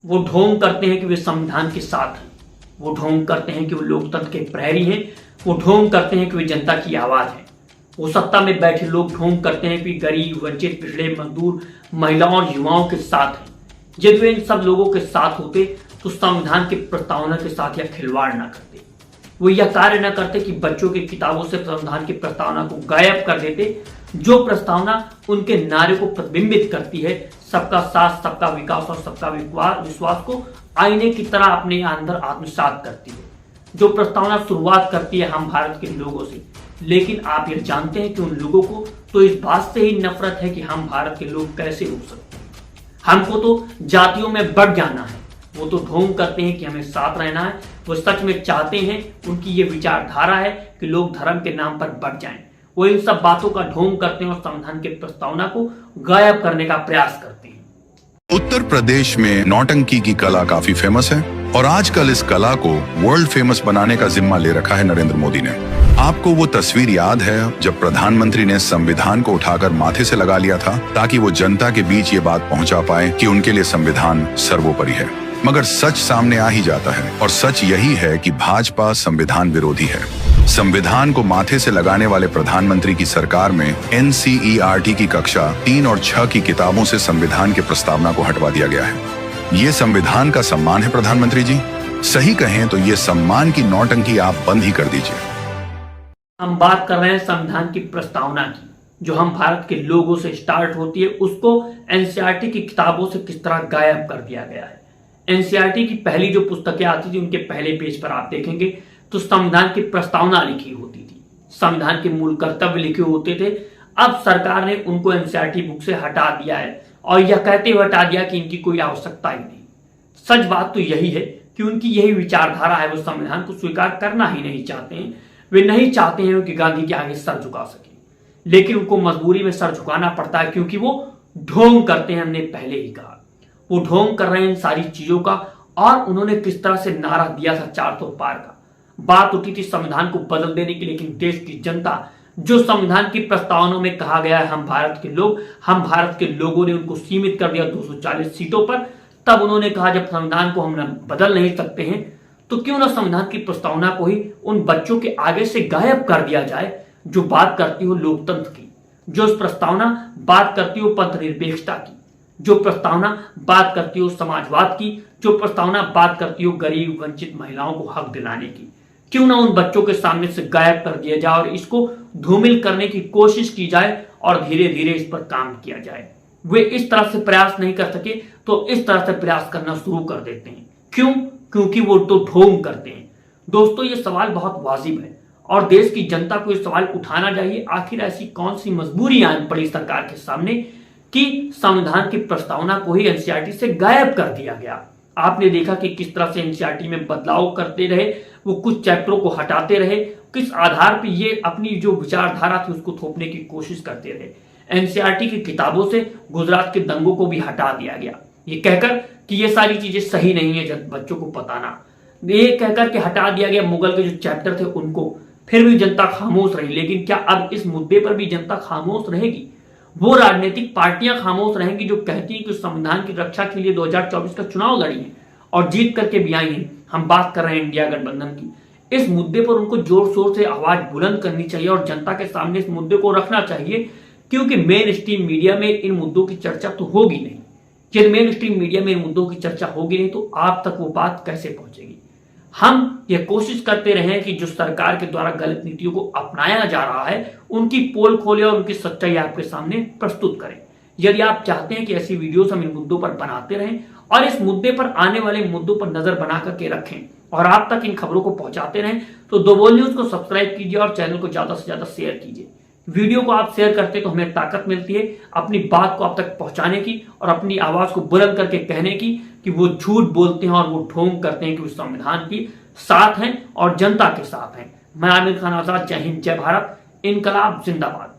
वो ढोंग करते हैं कि वे संविधान के साथ हैं, वो ढोंग करते हैं कि वो लोकतंत्र के प्रहरी हैं, वो ढोंग करते हैं कि वे जनता की आवाज है। वो सत्ता में बैठे लोग ढोंग करते हैं कि गरीब, वंचित, पिछड़े, मजदूर, महिलाओं और युवाओं के साथ हैं। यदि वे इन सब लोगों के साथ होते तो संविधान की प्रस्तावना के साथ यह खिलवाड़ न करते, वो यह कार्य न करते कि बच्चों की किताबों से संविधान की प्रस्तावना को गायब कर देते, जो प्रस्तावना उनके नारे को प्रतिबिंबित करती है, सबका साथ, सबका विकास और सबका विश्वास को आईने की तरह अपने अंदर आत्मसात करती है। जो प्रस्तावना शुरुआत करती है हम भारत के लोगों से, लेकिन आप यह जानते हैं कि उन लोगों को तो इस बात से ही नफरत है कि हम भारत के लोग कैसे हो सकते हैं, हमको तो जातियों में बढ़ जाना है। वो तो ढोंग करते हैं कि हमें साथ रहना है, वो सच में चाहते हैं, उनकी ये विचारधारा है कि लोग धर्म के नाम पर बढ़ जाएं। वो इन सब बातों का ढोंग करते हैं और संविधान की प्रस्तावना को गायब करने का प्रयास करते हैं। उत्तर प्रदेश में नौटंकी की कला काफी फेमस है और आजकल इस कला को वर्ल्ड फेमस बनाने का जिम्मा ले रखा है नरेंद्र मोदी ने। आपको वो तस्वीर याद है जब प्रधानमंत्री ने संविधान को उठाकर माथे से लगा लिया था ताकि वो जनता के बीच ये बात पहुंचा पाए कि उनके लिए संविधान सर्वोपरि है। मगर सच सामने आ ही जाता है और सच यही है कि भाजपा संविधान विरोधी है। संविधान को माथे से लगाने वाले प्रधानमंत्री की सरकार में NCERT की कक्षा 3 और 6 की किताबों से संविधान की प्रस्तावना को हटवा दिया गया है। ये संविधान का सम्मान है प्रधानमंत्री जी, सही कहें तो ये सम्मान की नौटंकी आप बंद ही कर दीजिए। हम बात कर रहे हैं संविधान की प्रस्तावना की, जो हम भारत के लोगों से स्टार्ट होती है, उसको NCERT की किताबों से किस तरह गायब कर दिया गया है। NCERT की पहली जो पुस्तकें आती थी उनके पहले पेज पर आप देखेंगे तो संविधान की प्रस्तावना लिखी होती थी, संविधान के मूल कर्तव्य लिखे होते थे। अब सरकार ने उनको NCERT बुक से हटा दिया है और यह कहते हुए हटा दिया कि इनकी कोई आवश्यकता ही नहीं। सच बात तो यही है कि उनकी यही विचारधारा है, वो संविधान को स्वीकार करना ही नहीं चाहते हैं। वे नहीं चाहते हैं कि गांधी के आगे सर झुका सके, लेकिन उनको मजबूरी में सर झुकाना पड़ता है क्योंकि वो ढोंग करते हैं। हमने पहले ही कहा वो ढोंग कर रहे हैं इन सारी चीजों का। और उन्होंने किस तरह से नारा दिया था 400 पार का, बात उठी थी संविधान को बदल देने की, लेकिन देश की जनता, जो संविधान की प्रस्तावना में कहा गया है हम भारत के लोगों ने उनको सीमित कर दिया 240 सीटों पर। तब उन्होंने कहा जब संविधान को हम बदल नहीं सकते हैं तो क्यों ना संविधान की प्रस्तावना को ही उन बच्चों के आगे से गायब कर दिया जाए जो बात करती हो लोकतंत्र की, जो प्रस्तावना बात करती हो पंथनिरपेक्षता की, जो प्रस्तावना बात करती हो समाजवाद की, जो प्रस्तावना बात करती हो गरीब, वंचित महिलाओं को हक दिलाने की। क्यों ना उन बच्चों के सामने से गायब कर दिया जाए और इसको धूमिल करने की कोशिश की जाए और धीरे धीरे इस पर काम किया जाए। वे इस तरह से प्रयास नहीं कर सके तो इस तरह से प्रयास करना शुरू कर देते हैं। क्यों? क्योंकि वो तो ढोंग करते हैं। दोस्तों, ये सवाल बहुत वाजिब है और देश की जनता को ये सवाल उठाना चाहिए, आखिर ऐसी कौन सी मजबूरी आन पड़ी सरकार के सामने कि संविधान की प्रस्तावना को ही NCERT से गायब कर दिया गया। आपने देखा कि किस तरह से NCERT में बदलाव करते रहे, वो कुछ चैप्टरों को हटाते रहे, किस आधार पर ये अपनी जो विचारधारा थी उसको थोपने की कोशिश करते रहे। NCERT की किताबों से गुजरात के दंगों को भी हटा दिया गया, ये कहकर कि ये सारी चीजें सही नहीं है बच्चों को बताना। ये कहकर के हटा दिया गया मुगल के जो चैप्टर थे उनको। फिर भी जनता खामोश रही। लेकिन क्या अब इस मुद्दे पर भी जनता खामोश रहेगी? वो राजनीतिक पार्टियां खामोश रहेंगी जो कहती हैं कि संविधान की रक्षा के लिए 2024 का चुनाव लड़ी है और जीत करके भी आई हैं। हम बात कर रहे हैं इंडिया गठबंधन की। इस मुद्दे पर उनको जोर शोर से आवाज बुलंद करनी चाहिए और जनता के सामने इस मुद्दे को रखना चाहिए, क्योंकि मेन स्ट्रीम मीडिया में इन मुद्दों की चर्चा तो होगी नहीं। यदि मेन स्ट्रीम मीडिया में इन मुद्दों की चर्चा होगी नहीं तो आप तक वो बात कैसे पहुंचेगी? हम ये कोशिश करते रहे कि जो सरकार के द्वारा गलत नीतियों को अपनाया जा रहा है उनकी पोल खोले और उनकी सच्चाई आपके सामने प्रस्तुत करें। यदि आप चाहते हैं कि ऐसी वीडियोस हम इन मुद्दों पर बनाते रहें और इस मुद्दे पर आने वाले मुद्दों पर नजर बना करके रखें और आप तक इन खबरों को पहुंचाते रहें, तो दोबोल न्यूज को सब्सक्राइब कीजिए और चैनल को ज्यादा से ज्यादा शेयर कीजिए। वीडियो को आप शेयर करते तो हमें ताकत मिलती है अपनी बात को आप तक पहुंचाने की और अपनी आवाज को बुलंद करके कहने की कि वो झूठ बोलते हैं और वो ढोंग करते हैं कि वो संविधान की साथ हैं और जनता के साथ हैं। मैं आमिर खान आजाद, जय हिंद, जय भारत, इनकलाब जिंदाबाद।